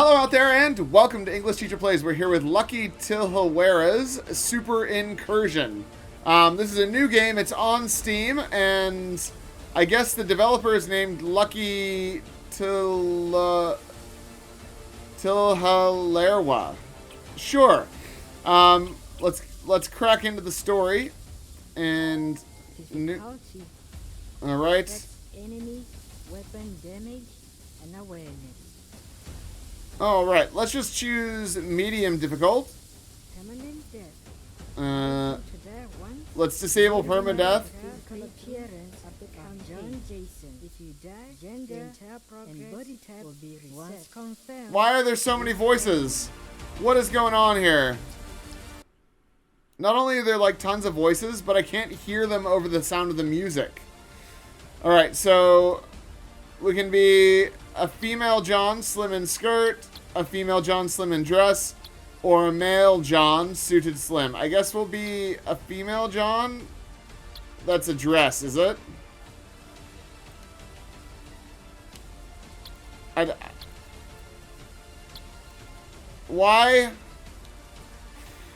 Hello out there and welcome to English Teacher Plays. We're here with Lucky Tlhalerwa's Super Incursion. This is a new game. It's on Steam and I guess the developer is named Lucky Tlhalerwa. Sure. Let's crack into the story and all right. Enemy weapon damage and awareness. All right, let's just choose medium difficult. Permanent death. Let's disable permadeath. Physical appearance become John Jason. If you die, gender, entire progress, and body type will be reset. Once confirmed. Why are there so many voices? What is going on here? Not only are there like tons of voices, but I can't hear them over the sound of the music. All right, so we can be a female John, slim in skirt, a female John, slim in dress, or a male John, suited slim. I guess we'll be a female John. That's a dress, is it? Why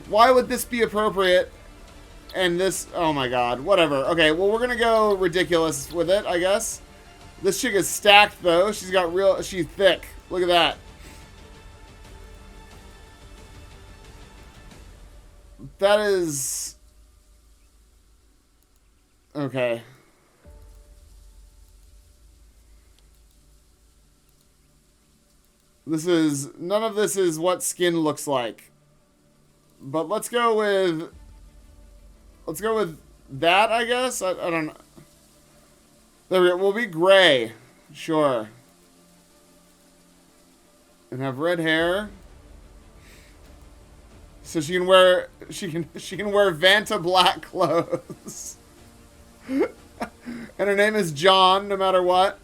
would this be appropriate? And this, oh my god, whatever. Okay, well, we're gonna go ridiculous with it, I guess. This chick is stacked, though. She's thick. Look at that. That is... Okay. None of this is what skin looks like. But let's go with that, I guess? I don't know. There we go. We'll be gray. Sure. And have red hair. So she can wear Vanta black clothes. And her name is John, no matter what.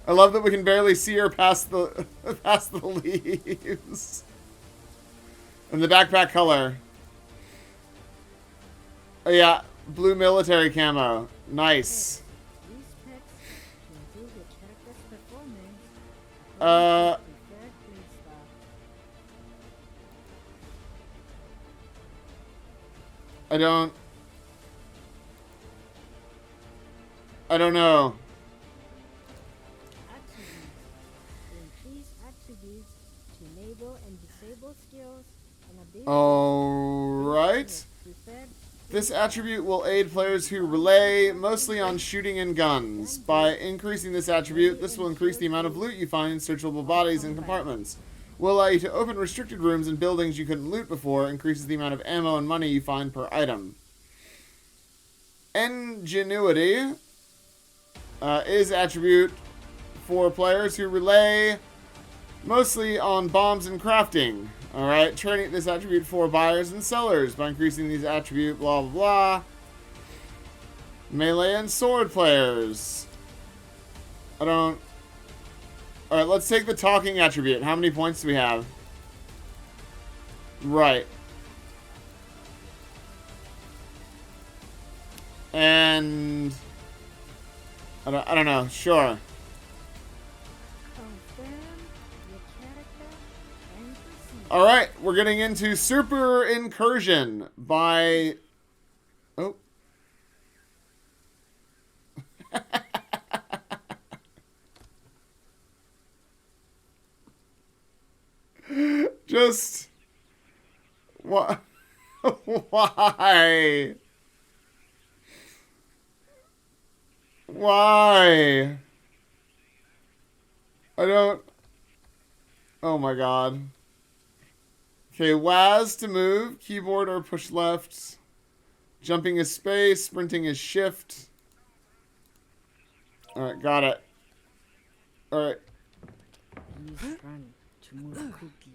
I love that we can barely see her past the leaves. And the backpack color. Oh yeah, blue military camo. Nice. I don't know. Alright. This attribute will aid players who rely mostly on shooting and guns. By increasing this attribute, this will increase the amount of loot you find in searchable bodies and compartments. Will allow you to open restricted rooms and buildings you couldn't loot before, increases the amount of ammo and money you find per item. Ingenuity is attribute for players who rely mostly on bombs and crafting. Alright, training this attribute for buyers and sellers by increasing these attribute, blah, blah, blah. Melee and sword players. Alright, let's take the talking attribute. How many points do we have? Right. And... I don't know. Sure. Alright, we're getting into Super Incursion by... Oh. Just... What? Why? Why? I don't... Oh my god. Okay, WAS to move, keyboard or push left. Jumping is space, sprinting is shift. Alright, got it. Alright. Use run to move quickly.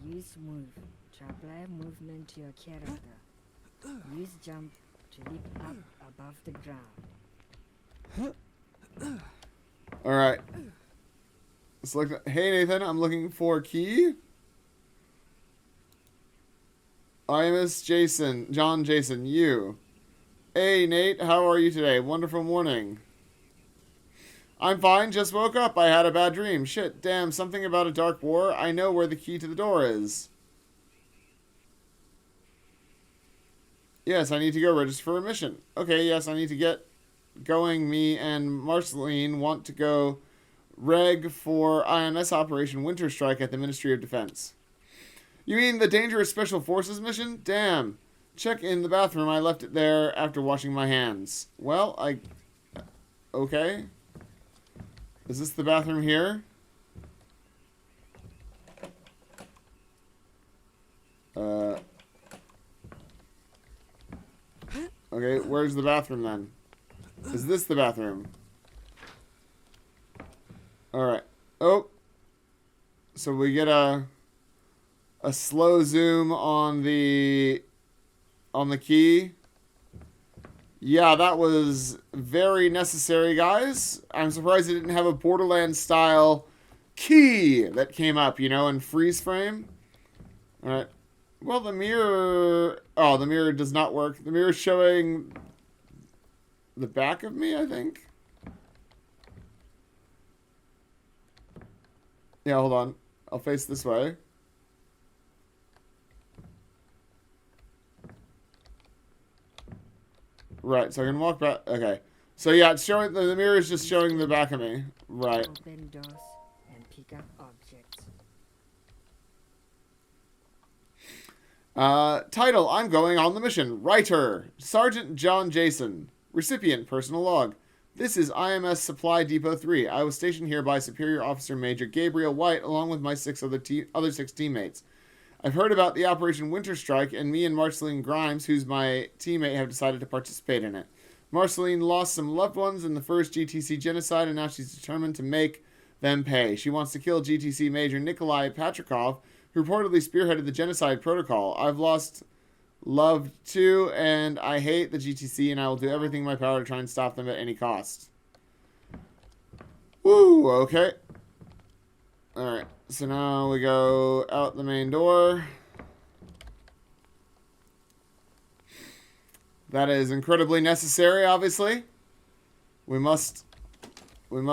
Use move to apply movement to your character. Use jump to leap up above the ground. Alright. Select. Hey Nathan, I'm looking for key. IMS Jason, John Jason, you. Hey Nate, how are you today? Wonderful morning. I'm fine, just woke up. I had a bad dream. Shit, damn, something about a dark war. I know where the key to the door is. Yes, I need to go register for a mission. Okay, yes, I need to get going. Me and Marceline want to go reg for IMS Operation Winter Strike at the Ministry of Defense. You mean the Dangerous Special Forces mission? Damn. Check in the bathroom. I left it there after washing my hands. Well, okay. Is this the bathroom here? Okay, where's the bathroom then? Is this the bathroom? Alright. Oh. So we get a slow zoom on the key. Yeah, that was very necessary, guys. I'm surprised it didn't have a Borderlands style key that came up, you know, in freeze frame. Alright. Well, the mirror... Oh, the mirror does not work. The mirror is showing the back of me, I think. Yeah, hold on. I'll face this way. Right, so I can walk back. Okay. So yeah, it's showing... The mirror is just showing the back of me. Right. Open doors and pick up objects. Title, I'm going on the mission. Writer, Sergeant John Jason. Recipient, personal log. This is IMS Supply Depot 3. I was stationed here by Superior Officer Major Gabriel White along with my other six teammates. I've heard about the Operation Winter Strike, and me and Marceline Grimes, who's my teammate, have decided to participate in it. Marceline lost some loved ones in the first GTC genocide, and now she's determined to make them pay. She wants to kill GTC Major Nikolai Patrikov, who reportedly spearheaded the genocide protocol. I've lost loved too, and I hate the GTC, and I will do everything in my power to try and stop them at any cost. Woo, okay. Alright, so now we go out the main door. That is incredibly necessary, obviously. We must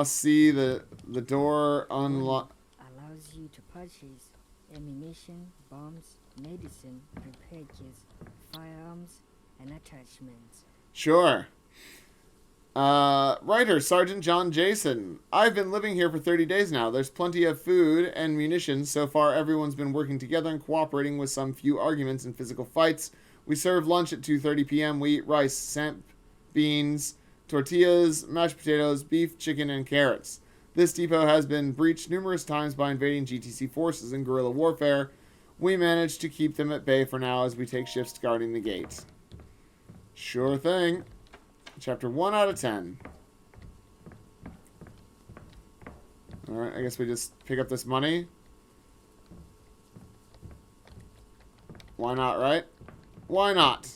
see the door unlock. Allows you to purchase ammunition, bombs, medicine, repair kits, firearms, and attachments. Sure. Writer, Sergeant John Jason. I've been living here for 30 days now. There's plenty of food and munitions. So far, everyone's been working together and cooperating with some few arguments and physical fights. We serve lunch at 2:30 p.m. We eat rice, samp, beans, tortillas, mashed potatoes, beef, chicken, and carrots. This depot has been breached numerous times by invading GTC forces in guerrilla warfare. We managed to keep them at bay for now as we take shifts guarding the gate. Sure thing. Chapter 1 out of 10. Alright, I guess we just pick up this money. Why not, right? Why not?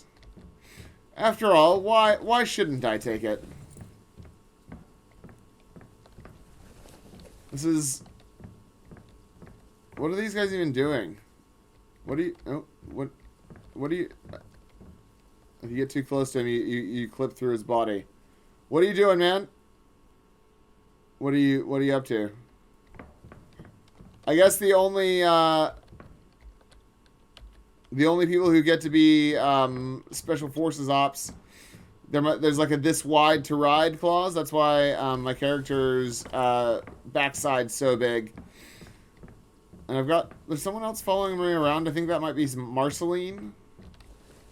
After all, why shouldn't I take it? This is... What are these guys even doing? What do you... Oh, what do you... If you get too close to him, you clip through his body. What are you doing, man? What are you up to? I guess the only people who get to be Special Forces ops, there's like a this wide to ride clause. That's why my character's backside's so big. And there's someone else following me around. I think that might be Marceline.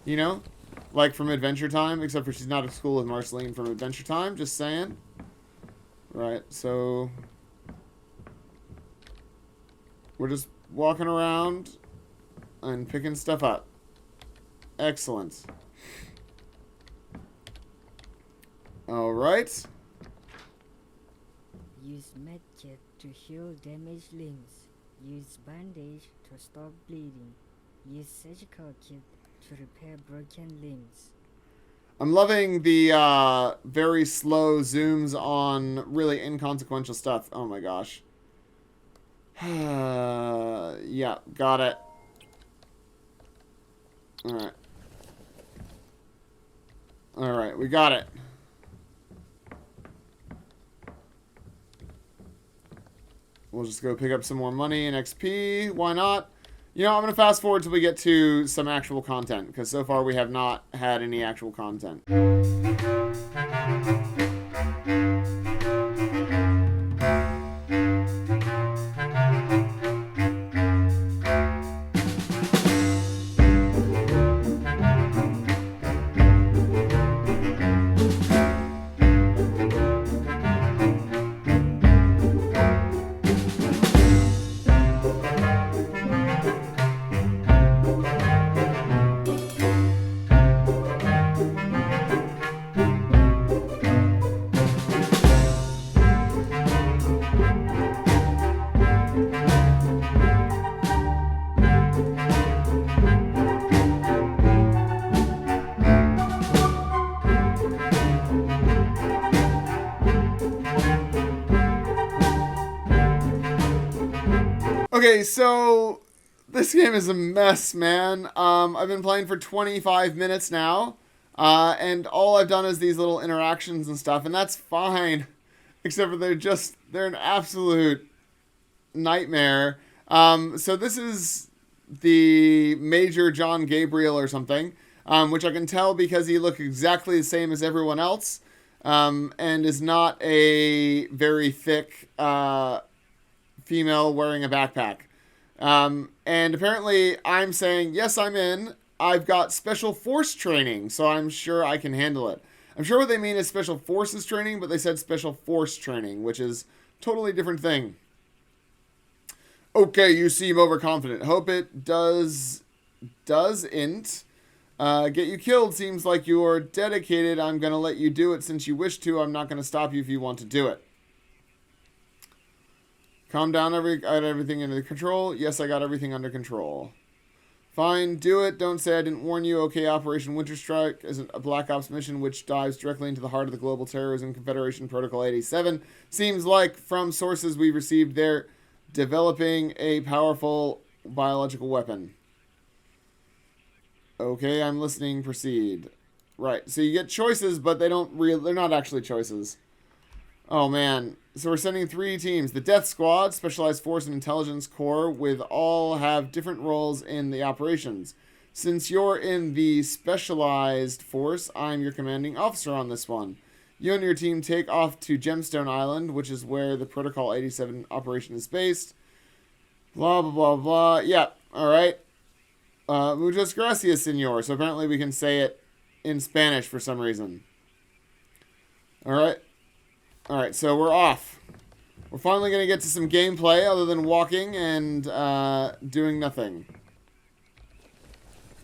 You know? Like from Adventure Time, except for she's not at school with Marceline from Adventure Time, just saying. Right, so... We're just walking around and picking stuff up. Excellent. Alright. Use medkit to heal damaged limbs. Use bandage to stop bleeding. Use surgical kit to repair broken limbs. I'm loving the very slow zooms on really inconsequential stuff. Oh my gosh. Yeah, got it. Alright. Alright, we got it. We'll just go pick up some more money and XP. Why not? You know, I'm going to fast forward till we get to some actual content, because so far we have not had any actual content. Okay, so this game is a mess, man. I've been playing for 25 minutes now, and all I've done is these little interactions and stuff, and that's fine, except for they're an absolute nightmare. So this is the Major John Gabriel or something, which I can tell because he looks exactly the same as everyone else, and is not a very thick female wearing a backpack. And apparently I'm saying, yes, I'm in. I've got special force training, so I'm sure I can handle it. I'm sure what they mean is special forces training, but they said special force training, which is a totally different thing. Okay, you seem overconfident. Hope it doesn't get you killed. Seems like you're dedicated. I'm going to let you do it since you wish to. I'm not going to stop you if you want to do it. Calm down, I got everything under control. Yes, I got everything under control. Fine, do it. Don't say I didn't warn you. Okay, Operation Winter Strike is a Black Ops mission which dives directly into the heart of the global terrorism Confederation Protocol 87. Seems like from sources we've received, they're developing a powerful biological weapon. Okay, I'm listening. Proceed. Right, so you get choices, but they're not actually choices. Oh, man. So we're sending 3 teams. The Death Squad, Specialized Force and Intelligence Corps, with all have different roles in the operations. Since you're in the Specialized Force, I'm your commanding officer on this one. You and your team take off to Gemstone Island, which is where the Protocol 87 operation is based. Blah, blah, blah, blah. Yeah, alright. Muchas gracias, senor. So apparently we can say it in Spanish for some reason. Alright. Alright, so we're off. We're finally going to get to some gameplay other than walking and doing nothing.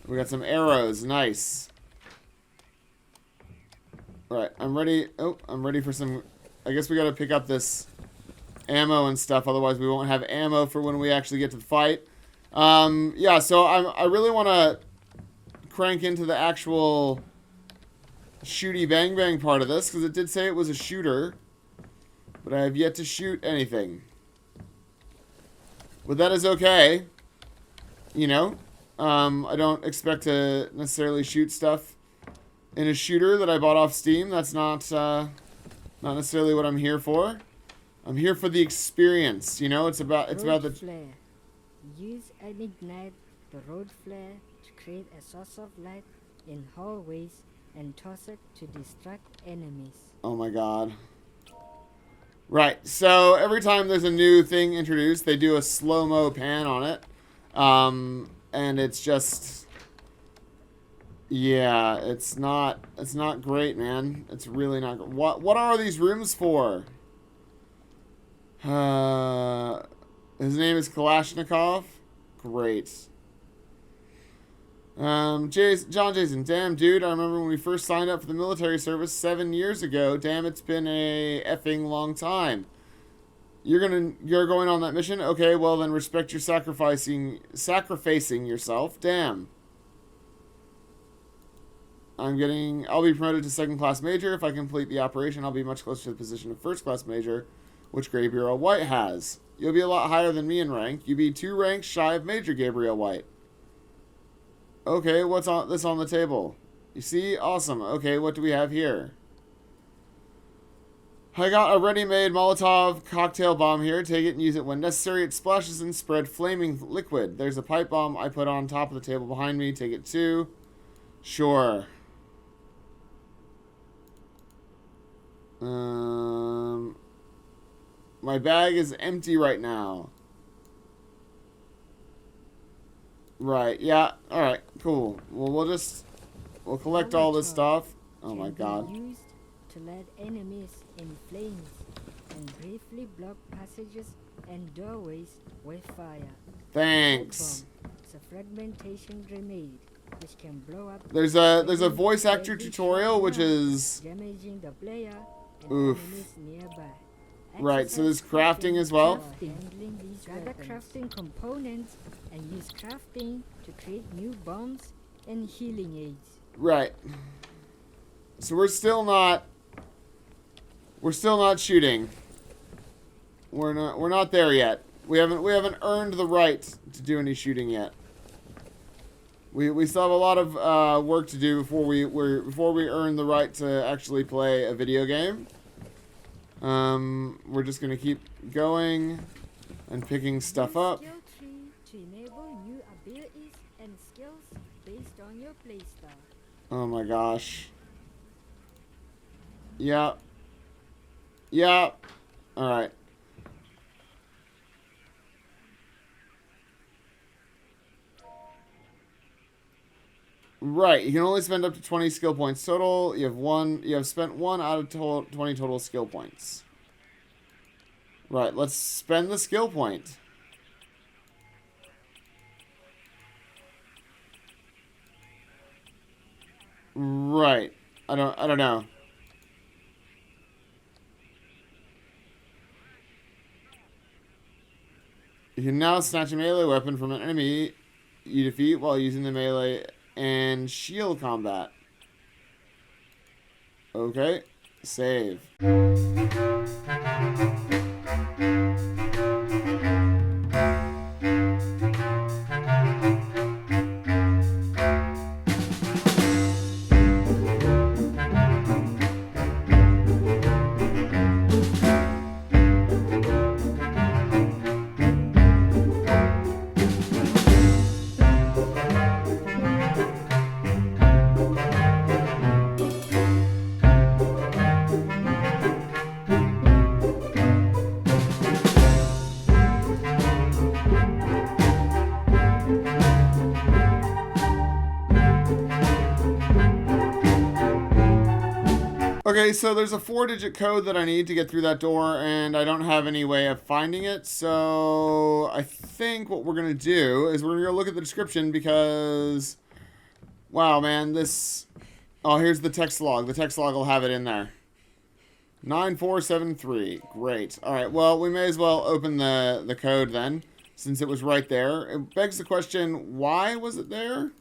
We got some arrows. Nice. Alright, I'm ready. Oh, I'm ready for some... I guess we got to pick up this ammo and stuff, otherwise we won't have ammo for when we actually get to the fight. Yeah, so I really want to crank into the actual shooty bang bang part of this, because it did say it was a shooter. But I have yet to shoot anything. But that is okay. You know? I don't expect to necessarily shoot stuff in a shooter that I bought off Steam. That's not necessarily what I'm here for. I'm here for the experience, you know? It's about the... flare. Use and ignite the road flare to create a source of light in hallways and toss it to distract enemies. Oh my god. Right, so every time there's a new thing introduced, they do a slow-mo pan on it. And it's just... Yeah, it's not great, man. It's really not... What are these rooms for? His name is Kalashnikov? Great. John Jason, damn dude, I remember when we first signed up for the military service 7 years ago. Damn, it's been a effing long time. You're going on that mission? Okay, well then respect your sacrificing yourself. Damn. I'll be promoted to second class major. If I complete the operation, I'll be much closer to the position of first class major, which Gabriel White has. You'll be a lot higher than me in rank. You'll be 2 ranks shy of Major Gabriel White. Okay, what's on the table? You see? Awesome. Okay, what do we have here? I got a ready-made Molotov cocktail bomb here. Take it and use it when necessary. It splashes and spread flaming liquid. There's a pipe bomb I put on top of the table behind me. Take it too. Sure. My bag is empty right now. Right, yeah. Alright, cool. Well, we'll collect all this stuff. Oh my god. Used to let enemies in flames and briefly block passages and doorways with fire. Thanks. It's a fragmentation grenade which can blow up. There's a voice actor tutorial which is damaging the player and oof. enemies nearby. Right, so there's crafting as well. Gather crafting components and use crafting to create new bombs and healing aids. Right. So we're still not shooting. We're not there yet. We haven't earned the right to do any shooting yet. We still have a lot of work to do before we earn the right to actually play a video game. We're just gonna keep going and picking stuff up. Skill tree to enable new abilities and skills based on your playstyle. Oh my gosh. Yeah. Yeah. Alright. Right, you can only spend up to 20 skill points total. You have spent 1 out of 20 total skill points. Right, let's spend the skill point. Right. I don't know. You can now snatch a melee weapon from an enemy you defeat while using the melee and shield combat. Okay. Save. Okay, so there's a 4-digit code that I need to get through that door, and I don't have any way of finding it, so I think what we're going to do is we're going to go look at the description because, wow, man, this, oh, here's the text log. The text log will have it in there. 9473, great. All right, well, we may as well open the code then, since it was right there. It begs the question, why was it there?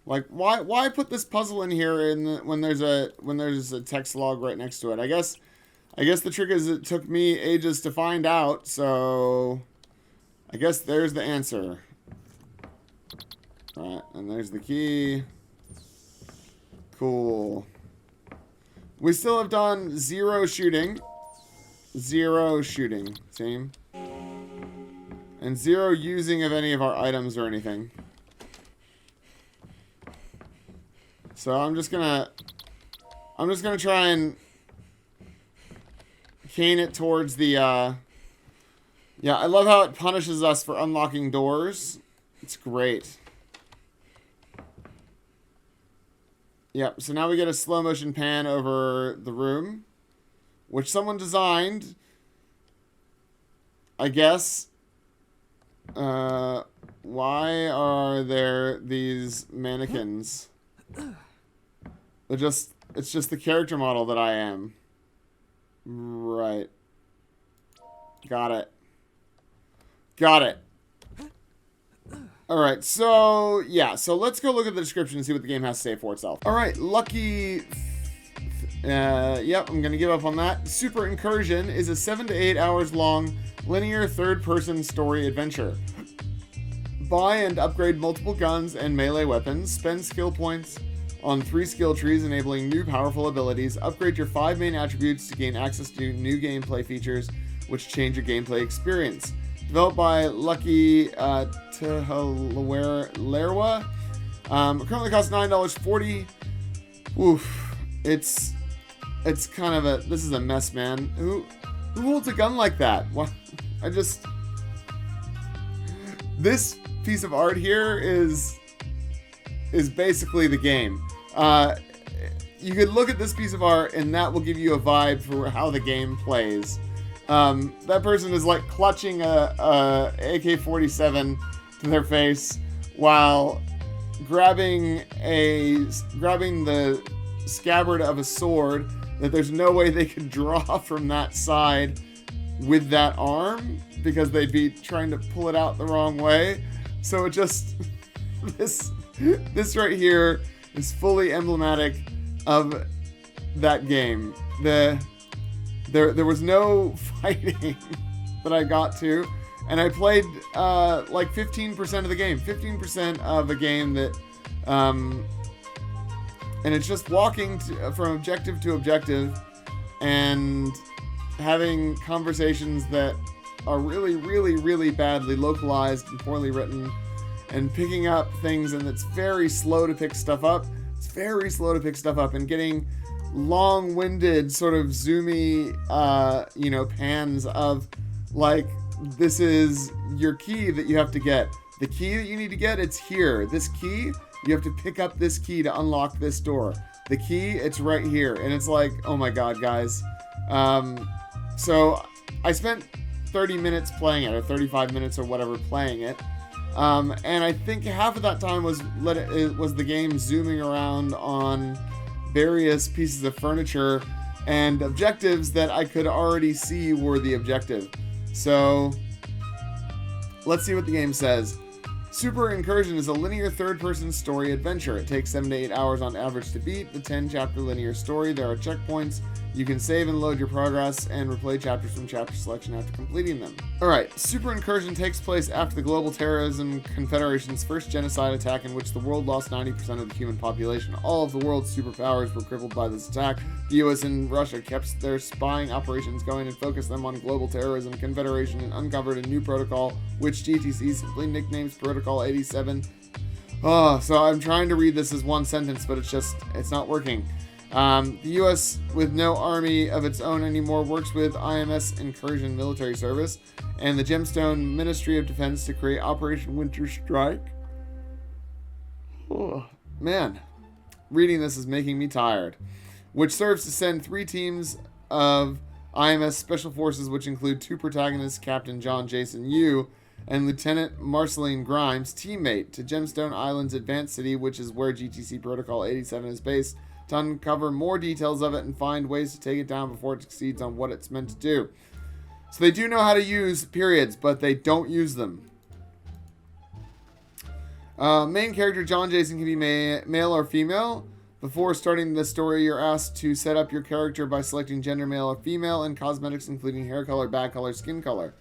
Like, why put this puzzle in here when there's a text log right next to it? I guess the trick is it took me ages to find out, so I guess there's the answer. All right, and there's the key. Cool. We still have done 0 shooting. 0 shooting, team. And 0 using of any of our items or anything. So I'm just gonna try and cane it towards the, yeah, I love how it punishes us for unlocking doors. It's great. Yep, so now we get a slow motion pan over the room, which someone designed, I guess. Why are there these mannequins? It's just the character model that I am. Right. Got it. Got it. Alright, so, yeah. So, let's go look at the description and see what the game has to say for itself. Alright, lucky... yep, I'm gonna give up on that. Super Incursion is a 7 to 8 hours long, linear third-person story adventure. Buy and upgrade multiple guns and melee weapons, spend skill points, on 3 skill trees, enabling new powerful abilities. Upgrade your 5 main attributes to gain access to new gameplay features, which change your gameplay experience. Developed by Lucky Tlhalerwa. Currently costs $9.40. Oof. It's kind of this is a mess, man. Who holds a gun like that? What? This piece of art here is basically the game. You could look at this piece of art and that will give you a vibe for how the game plays. That person is like clutching a AK-47 to their face while grabbing the scabbard of a sword that there's no way they could draw from that side with that arm because they'd be trying to pull it out the wrong way. So it just this right here is fully emblematic of that game. There was no fighting that I got to, and I played like 15% of the game. 15% of a game that, and it's just walking from objective to objective and having conversations that are really, really, really badly localized and poorly written, and picking up things, and it's very slow to pick stuff up. It's very slow to pick stuff up, and getting long-winded, sort of zoomy, pans of, like, this is your key that you have to get. The key that you need to get, it's here. This key, you have to pick up this key to unlock this door. The key, it's right here. And it's like, oh my god, guys. So I spent 30 minutes playing it, or 35 minutes or whatever playing it. And I think half of that time was the game zooming around on various pieces of furniture and objectives that I could already see were the objective. So let's see what the game says. Super Incursion is a linear third-person story adventure. It takes 7 to 8 hours on average to beat the 10-chapter linear story. There are checkpoints. You can save and load your progress and replay chapters from chapter selection after completing them. Alright, Super Incursion takes place after the Global Terrorism Confederation's first genocide attack, in which the world lost 90% of the human population. All of the world's superpowers were crippled by this attack. The US and Russia kept their spying operations going and focused them on Global Terrorism Confederation and uncovered a new protocol, which GTC simply nicknames Protocol 87. Oh, so I'm trying to read this as one sentence, but it's not working. The U.S., with no army of its own anymore, works with IMS Incursion Military Service and the Gemstone Ministry of Defense to create Operation Winter Strike. Oh, man, reading this is making me tired. Which serves to send 3 teams of IMS Special Forces, which include 2 protagonists, Captain John Jason Yu and Lieutenant Marceline Grimes, teammate, to Gemstone Island's Advanced City, which is where GTC Protocol 87 is based, to uncover more details of it and find ways to take it down before it succeeds on what it's meant to do. So they do know how to use periods, but they don't use them. Main character John Jason can be male or female. Before starting the story, you're asked to set up your character by selecting gender male or female and cosmetics including hair color, bag color, skin color.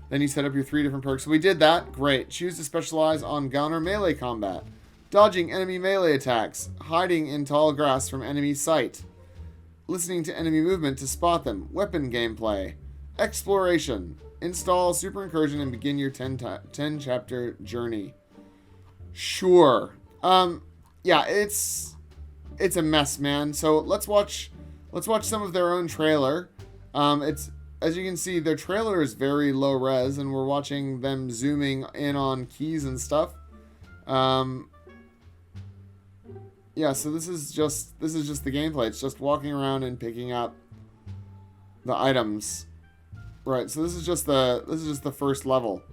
Then you set up your 3 different perks. So we did that. Great. Choose to specialize on gun or melee combat. Dodging enemy melee attacks. Hiding in tall grass from enemy sight. Listening to enemy movement to spot them. Weapon gameplay. Exploration. Install Super Incursion and begin your 10-chapter journey. Sure. Yeah, it's a mess, man. So let's watch some of their own trailer. It's, as you can see, their trailer is very low res, and we're watching them zooming in on keys and stuff. Yeah, so this is just the gameplay. It's just walking around and picking up the items. Right, so this is just the first level.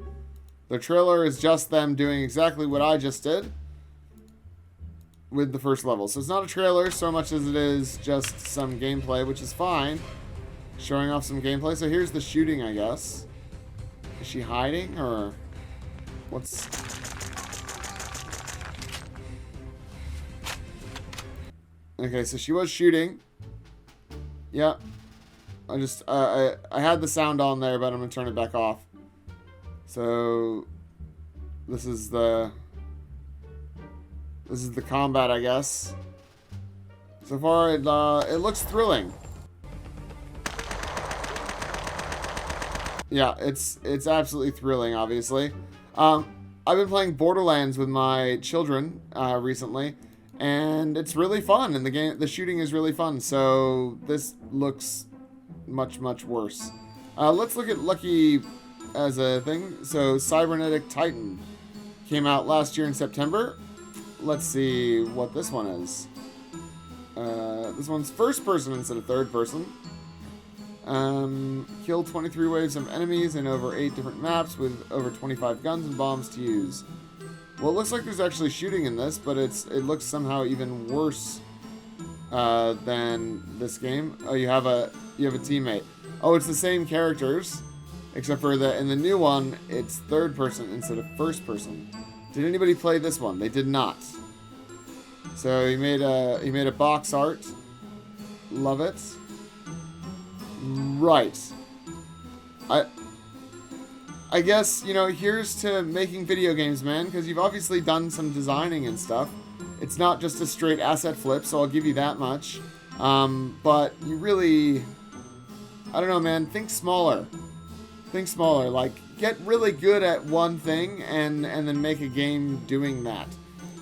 The trailer is just them doing exactly what I just did with the first level. So it's not a trailer so much as it is just some gameplay, which is fine. Showing off some gameplay. So here's the shooting, I guess. Is she hiding, or what's... Okay, so she was shooting. Yeah. I had the sound on there, but I'm going to turn it back off. So this is the combat, I guess. So far, it looks thrilling. Yeah, it's absolutely thrilling, obviously. I've been playing Borderlands with my children recently, and it's really fun, and the shooting is really fun, so this looks much, much worse. Let's look at Lucky as a thing. So, Cybernetic Titan came out last year in September. Let's see what this one is. This one's first person instead of third person. Killed 23 waves of enemies in over 8 different maps with over 25 guns and bombs to use. Well, it looks like there's actually shooting in this, but it looks somehow even worse than this game. Oh, you have a teammate. Oh, it's the same characters, except for in the new one, it's third person instead of first person. Did anybody play this one? They did not. So he made a box art. Love it. Right. I guess, you know, here's to making video games, man, because you've obviously done some designing and stuff. It's not just a straight asset flip, so I'll give you that much. But you really, I don't know, man, think smaller. Think smaller. Like, get really good at one thing and then make a game doing that.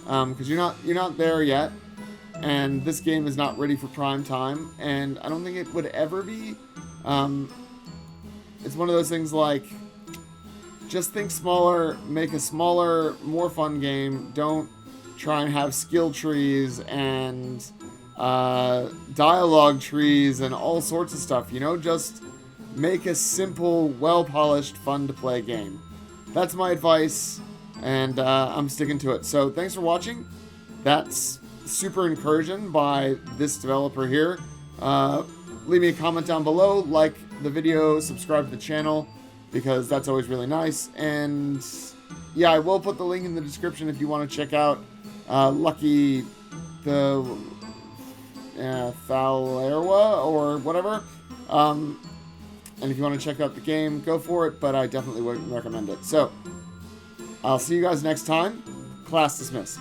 Because you're not there yet, and this game is not ready for prime time, and I don't think it would ever be. It's one of those things like, just think smaller, make a smaller, more fun game. Don't try and have skill trees and dialogue trees and all sorts of stuff. You know, just make a simple, well-polished, fun-to-play game. That's my advice, and I'm sticking to it. So thanks for watching. That's Super Incursion by this developer here. Leave me a comment down below, like the video, subscribe to the channel, because that's always really nice. And yeah, I will put the link in the description if you want to check out Lucky the Tlhalerwa or whatever. And if you want to check out the game, go for it, but I definitely wouldn't recommend it. So, I'll see you guys next time. Class dismissed.